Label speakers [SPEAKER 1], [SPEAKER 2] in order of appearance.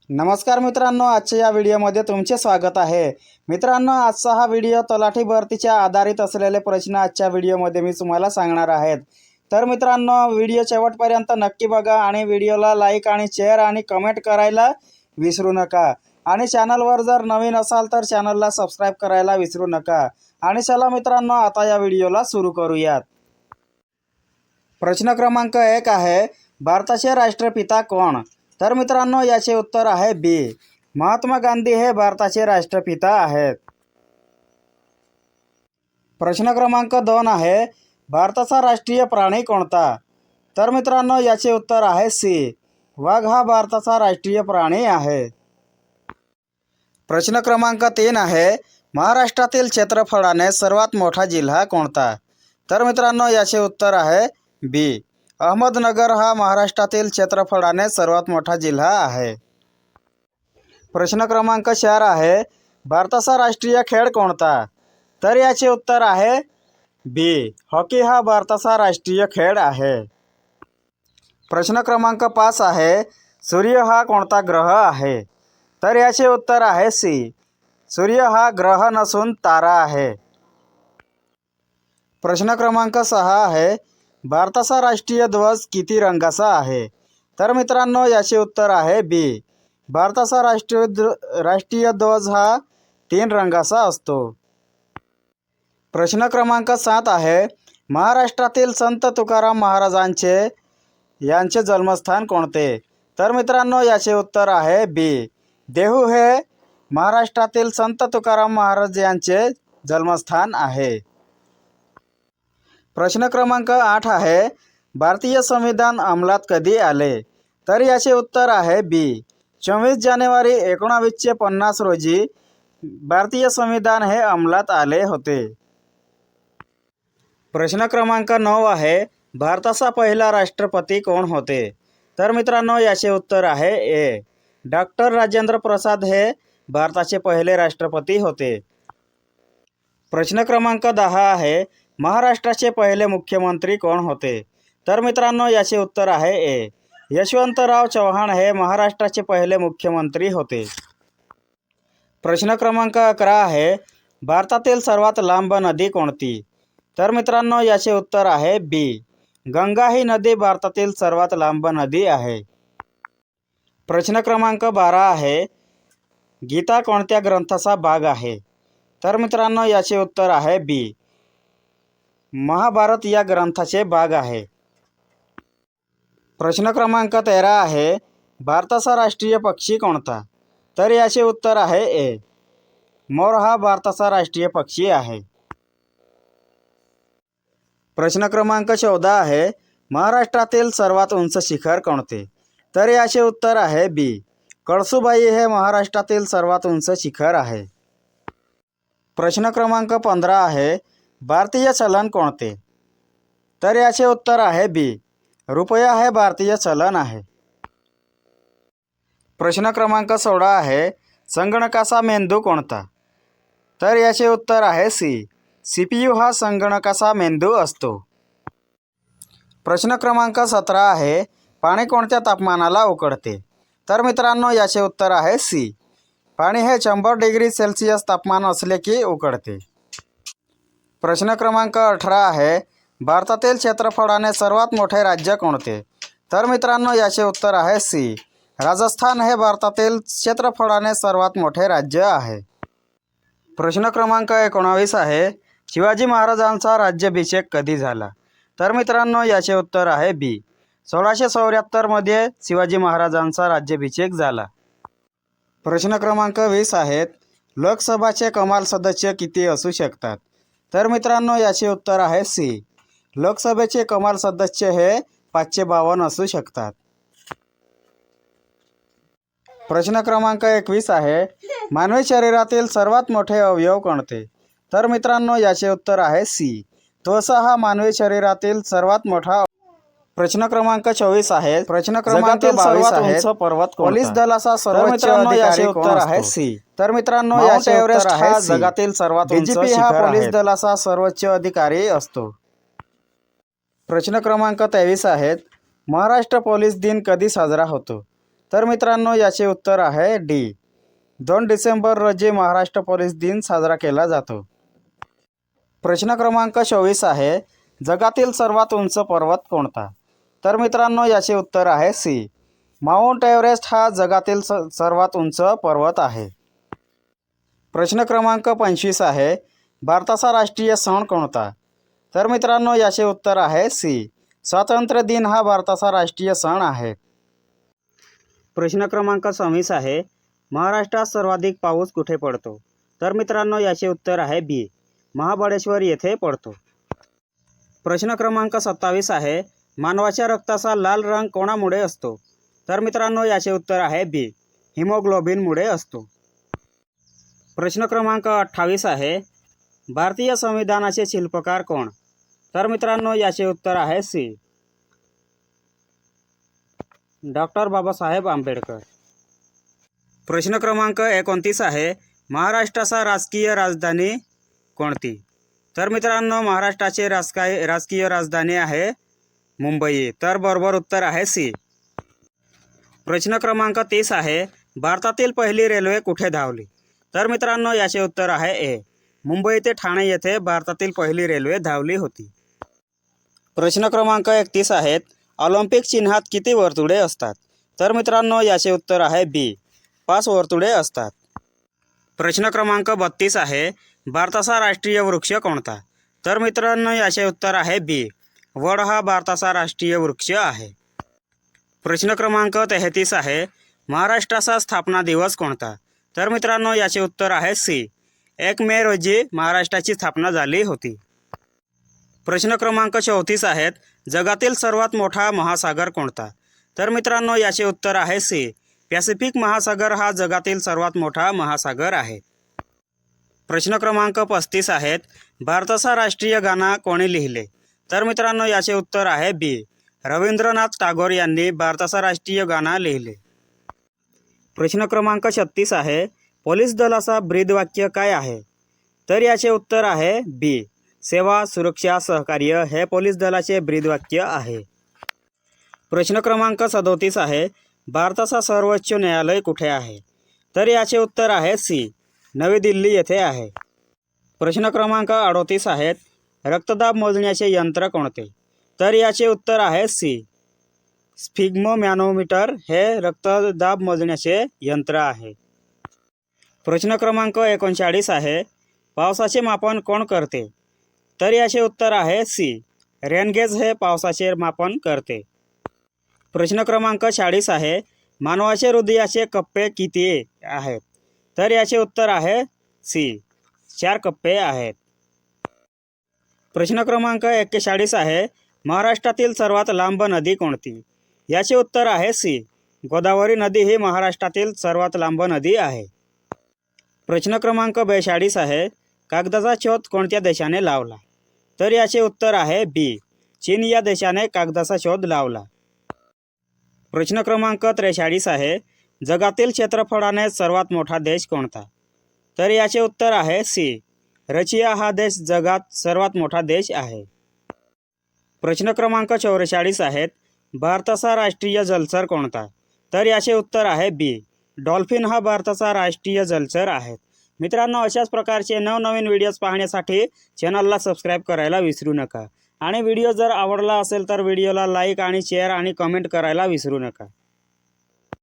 [SPEAKER 1] नमस्कार मित्रांनो, आजच्या या व्हिडिओमध्ये तुमचे स्वागत आहे। मित्रांनो, आजचा हा व्हिडिओ तलाठी भरतीच्या आधारित असलेले प्रश्न आजच्या व्हिडिओमध्ये मी तुम्हाला सांगणार आहेत। तर मित्रांनो, व्हिडिओ शेवटपर्यंत नक्की बघा आणि व्हिडिओला लाईक आणि शेअर आणि कमेंट करायला विसरू नका। आणि चॅनलवर जर नवीन असाल तर चॅनलला सबस्क्राईब करायला विसरू नका। आणि चला मित्रांनो, आता या व्हिडिओला सुरू करूयात। प्रश्न क्रमांक 1 आहे, भारताचे राष्ट्रपिता कोण? तर मित्रांनो, याचे उत्तर आहे बी, महात्मा गांधी हे भारताचे राष्ट्रपिता आहेत। प्रश्न क्रमांक 2 आहे, भारताचा राष्ट्रीय प्राणी कोणता? तर मित्रांनो, याचे उत्तर आहे सी, वाघ हा भारताचा राष्ट्रीय प्राणी आहे। प्रश्न क्रमांक 3 आहे, महाराष्ट्रातील क्षेत्रफळाने सर्वात मोठा जिल्हा कोणता? तर मित्रांनो, याचे उत्तर आहे बी, अहमदनगर हा महाराष्ट्रातील क्षेत्रफळाने सर्वात मोठा जिल्हा आहे। प्रश्न क्रमांक 4 आहे, भारताचा राष्ट्रीय खेळ कोणता? तर याचे उत्तर आहे बी, हॉकी हा भारताचा राष्ट्रीय खेळ आहे। प्रश्न क्रमांक 5 आहे, सूर्य हा कोणता ग्रह आहे? तर याचे उत्तर आहे सी, सूर्य हा ग्रह नसून तारा आहे। प्रश्न क्रमांक 6 आहे, भारताचा राष्ट्रीय ध्वज किती रंगाचा आहे? तर मित्रांनो, याचे उत्तर आहे बी, भारताचा राष्ट्रीय ध्वज हा 3 रंगाचा असतो। प्रश्न क्रमांक 7 आहे, महाराष्ट्रातील संत तुकाराम महाराजांचे यांचे जन्मस्थान कोणते? तर मित्रांनो, याचे उत्तर आहे बी, देहू हे महाराष्ट्रातील संत तुकाराम महाराज यांचे जन्मस्थान आहे। प्रश्न क्रमांक 8 आहे, भारतीय संविधान अंमलात कधी आले? तर याचे उत्तर आहे बी, 24 जानेवारी 1950 रोजी भारतीय संविधान हे अंमलात आले होते। प्रश्न क्रमांक 9 आहे, भारताचा पहिला राष्ट्रपती कोण होते? तर मित्रांनो, याचे उत्तर आहे ए, डॉक्टर राजेंद्र प्रसाद हे भारताचे पहिले राष्ट्रपती होते। प्रश्न क्रमांक 10 आहे, महाराष्ट्राचे पहिले मुख्यमंत्री कोण होते? तर मित्रांनो, याचे उत्तर आहे ए, यशवंतराव चव्हाण हे महाराष्ट्राचे पहिले मुख्यमंत्री होते। प्रश्न क्रमांक 11 आहे, भारतातील सर्वात लांब नदी कोणती? तर मित्रांनो, याचे उत्तर आहे बी, गंगा ही नदी भारतातील सर्वात लांब नदी आहे। प्रश्न क्रमांक 12 आहे, गीता कोणत्या ग्रंथाचा भाग आहे? तर मित्रांनो, याचे उत्तर आहे बी, महाभारत या ग्रंथाचे भाग आहे। प्रश्न क्रमांक 13 आहे, भारताचा राष्ट्रीय पक्षी कोणता? तर याचे उत्तर आहे ए, मोर हा भारताचा राष्ट्रीय पक्षी आहे। प्रश्न क्रमांक 14 आहे, महाराष्ट्रातील सर्वात उंच शिखर कोणते? तर याचे उत्तर आहे बी, कळसुबाई हे महाराष्ट्रातील सर्वात उंच शिखर आहे। प्रश्न क्रमांक 15 आहे, भारतीय चलन कोणते? तर याचे उत्तर आहे बी, रुपया हे भारतीय चलन आहे। प्रश्न क्रमांक 16 आहे, संगणकाचा मेंदू कोणता? तर याचे उत्तर आहे सी, CPU हा संगणकाचा मेंदू असतो। प्रश्न क्रमांक 17 आहे, पाणी कोणत्या तापमानाला उकळते? तर मित्रांनो, याचे उत्तर आहे सी, पाणी हे 100 डिग्री सेल्सिअस तापमान असले की उकळते। प्रश्न क्रमांक 18 आहे, भारतातील क्षेत्रफळाने सर्वात मोठे राज्य कोणते? तर मित्रांनो, याचे उत्तर आहे सी, राजस्थान हे भारतातील क्षेत्रफळाने सर्वात मोठे राज्य आहे। प्रश्न क्रमांक 19 आहे, शिवाजी महाराजांचा राज्याभिषेक कधी झाला? तर मित्रांनो, याचे उत्तर आहे बी, 1674 मध्ये शिवाजी महाराजांचा राज्याभिषेक झाला। प्रश्न क्रमांक 20 आहेत, लोकसभाचे कमाल सदस्य किती असू शकतात? तर मित्रांनो, याचे उत्तर आहे सी, लोकसभेचे कमाल सदस्य हे 552 असू शकतात। प्रश्न क्रमांक 21 आहे, मानवी शरीरातील सर्वात मोठे अवयव कोणते? तर मित्रांनो, याचे उत्तर आहे सी, त्वचा हा मानवी शरीरातील सर्वात मोठा। प्रश्न क्रमांक 24 आहे, प्रश्न क्रमांक 22 आहे, पर्वत पोलीस दलाचा सर्वोच्च अधिकारी उत्तर आहे सी, तर मित्रांनो, याचे एव्हरेस्ट हा जगातील सर्वात उंच शिखर आहे। हा पोलीस दलाचा सर्वोच्च अधिकारी असतो। प्रश्न क्रमांक 23 आहेत, महाराष्ट्र पोलीस दिन कधी साजरा होतो? तर मित्रांनो याचे उत्तर आहे डी. 2 डिसेंबर रोजी महाराष्ट्र पोलीस दिन साजरा केला जातो. प्रश्न क्रमांक 24 आहे, जगातील सर्वात उंच पर्वत कोणता? तर मित्रांनो याचे उत्तर आहे सी. माउंट एव्हरेस्ट हा जगातील सर्वात उंच पर्वत आहे. प्रश्न क्रमांक 25 आहे, भारताचा राष्ट्रीय सण कोणता? तर मित्रांनो याचे उत्तर आहे सी. स्वातंत्र्य दिन हा भारताचा राष्ट्रीय सण आहे. प्रश्न क्रमांक 26 आहे, महाराष्ट्रात सर्वाधिक पाऊस कुठे पडतो? तर मित्रांनो याचे उत्तर आहे बी. महाबळेश्वर येथे पडतो. प्रश्न क्रमांक 27 आहे, मानवाच्या रक्ताचा लाल रंग कोणामुळे असतो? तर मित्रांनो याचे उत्तर आहे बी. हिमोग्लोबिनमुळे असतो. प्रश्न क्रमांक 28 आहे, भारतीय संविधानाचे शिल्पकार कोण? तर मित्रांनो याचे उत्तर आहे सी. डॉक्टर बाबासाहेब आंबेडकर. प्रश्न क्रमांक 29 आहे, महाराष्ट्राचा राजकीय राजधानी कोणती? तर मित्रांनो महाराष्ट्राचे राजकीय राजधानी आहे मुंबई. तर बरोबर उत्तर आहे सी. प्रश्न क्रमांक 30 आहे, भारतातील पहिली रेल्वे कुठे धावली? तर मित्रांनो याचे उत्तर आहे ए. मुंबई ते ठाणे येथे भारतातील पहिली रेल्वे धावली होती. प्रश्न क्रमांक 31 आहेत, ऑलिम्पिक चिन्हात किती वर्तुळे असतात? तर मित्रांनो याचे उत्तर आहे बी. 5 वर्तुळे असतात. प्रश्न क्रमांक 32 आहे, भारताचा राष्ट्रीय वृक्ष कोणता? तर मित्रांनो याचे उत्तर आहे बी. वड हा भारताचा राष्ट्रीय वृक्ष आहे. प्रश्न क्रमांक 33 आहे, महाराष्ट्राचा स्थापना दिवस कोणता? तर मित्रांनो याचे उत्तर आहे सी. 1 मे रोजी महाराष्ट्राची स्थापना झाली होती. प्रश्न क्रमांक 34 आहेत, जगातील सर्वात मोठा महासागर कोणता? तर मित्रांनो याचे उत्तर आहे सी. पॅसिफिक महासागर हा जगातील सर्वात मोठा महासागर आहे. प्रश्न क्रमांक 35 आहेत, भारताचा राष्ट्रीय गाणं कोणी लिहिले? तर मित्रांनो याचे उत्तर आहे बी. रवींद्रनाथ टागोर यांनी भारताचा राष्ट्रीय गाणं लिहिले. प्रश्न क्रमांक 36 आहे, पोलीस दलाचा ब्रीदवाक्य काय आहे? तर याचे उत्तर आहे बी. सेवा, सुरक्षा, सहकार्य हे पोलीस दलाचे ब्रीदवाक्य आहे. प्रश्न क्रमांक 37 आहे, भारताचा सर्वोच्च न्यायालय कुठे आहे? तर याचे उत्तर आहे सी. नवी दिल्ली येथे आहे. प्रश्न क्रमांक 38 आहेत, रक्तदाब मोजण्याचे यंत्र कोणते? तर याचे उत्तर आहे सी. स्फिग्मोमॅनोमीटर हे रक्तदाब मोजण्याचे यंत्र आहे. प्रश्न क्रमांक 39 आहे, पावसाचे मापन कोण करते? तर याचे उत्तर आहे सी. रेनगेज हे पावसाचे मापन करते. प्रश्न क्रमांक 40 आहे, मानवाचे हृदयाचे कप्पे किती आहेत? तर याचे उत्तर आहे सी. 4 कप्पे आहेत. प्रश्न क्रमांक 41 आहे, महाराष्ट्रातील सर्वात लांब नदी कोणती? याचे उत्तर आहे सी. गोदावरी नदी ही महाराष्ट्रातील सर्वात लांब नदी आहे. प्रश्न क्रमांक 42 आहे, कागदाचा शोध कोणत्या देशाने लावला? तर याचे उत्तर आहे बी. चीन या देशाने कागदाचा शोध लावला. प्रश्न क्रमांक 43 आहे, जगातील क्षेत्रफळाने सर्वात मोठा देश कोणता? तर याचे उत्तर आहे सी. रशिया हा देश जगात सर्वात मोठा देश आहे. प्रश्न क्रमांक 44 आहेत, भारताचा राष्ट्रीय जलचर कोणता? तर याचे उत्तर आहे बी. डॉल्फिन हा भारताचा राष्ट्रीय जलचर आहे. मित्रांनो, अशाच प्रकारचे नवनवीन व्हिडिओज पाहण्यासाठी चॅनलला सबस्क्राईब करायला विसरू नका. आणि व्हिडिओ जर आवडला असेल तर व्हिडिओला लाईक आणि शेअर आणि कमेंट करायला विसरू नका.